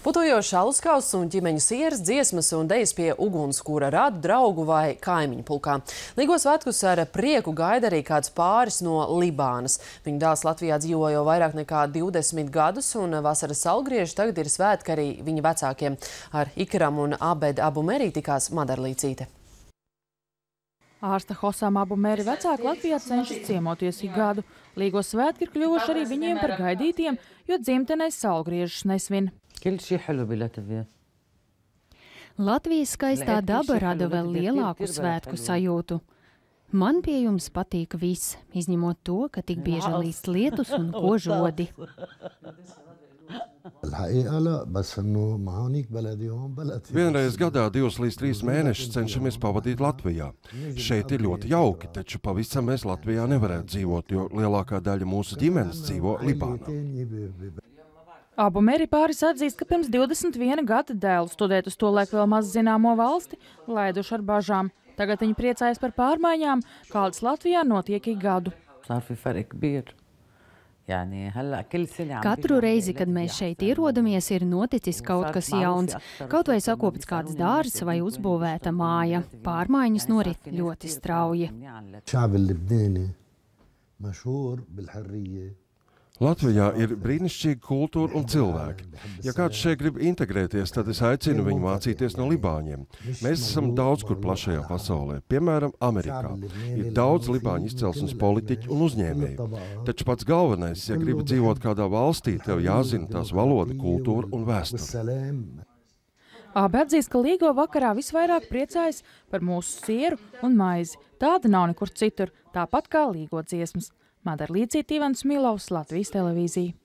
Putojošs aluskauss un ķimeņu sieras, dziesmas un dejas pie ugunskura rada draugu vai kaimiņu pulkā. Līgo svētkus ar prieku gaida arī kāds pāris no Libānas. Viņa dēls Latvijā dzīvo jau vairāk nekā 20 gadus, un vasaras saulgrieži tagad ir svētki arī viņa vecākiem. Ar Ikram un Abed Abu Meri tikās Madara Līcīte. Ārsta Hosam Abu Meri vecāki Latvijā cenšas ciemoties ik gadu. Līgo svētki ir kļuvuši arī viņiem par gaidītiem, jo dzimtenē saulgriežus nesvin. Latvijas skaistā daba rada vēl lielāku svētku sajūtu. Man pie jums patīk viss, izņemot to, ka tik bieži līst lietus un kožodi. Vienreiz gadā 2 līdz 3 mēnešus cenšamies pavadīt Latvijā. Šeit ir ļoti jauki, taču pavisam mēs Latvijā nevarētu dzīvot, jo lielākā daļa mūsu ģimenes dzīvo Libānā. Abu Meri pāris atzīst, ka pirms 21 gada dēlu studēt uz tolaik vēl maz zināmo valsti laiduši ar bažām. Tagad viņi priecājas par pārmaiņām, kādas Latvijā notiek ik gadu. Katru reizi, kad mēs šeit ierodamies, ir noticis kaut kas jauns. Kaut vai sakopts kāds dārzs vai uzbūvēta māja. Pārmaiņas norit ļoti strauji. Latvijā ir brīnišķīga kultūra un cilvēki. Ja kāds šeit grib integrēties, tad es aicinu viņu mācīties no libāņiem. Mēs esam daudz kur plašajā pasaulē, piemēram, Amerikā. Ir daudz libāņu izcelsmes politiķu un uzņēmēju. Taču pats galvenais, ja gribi dzīvot kādā valstī, tev jāzina tās valoda, kultūra un vēsture. Abi atzīst, ka Līgo vakarā visvairāk priecājas par mūsu sieru un maizi. Tāda nav nekur citur, tāpat kā Līgo dziesmas. Madara Līcīte, Ivans Milovs, Latvijas televīzija.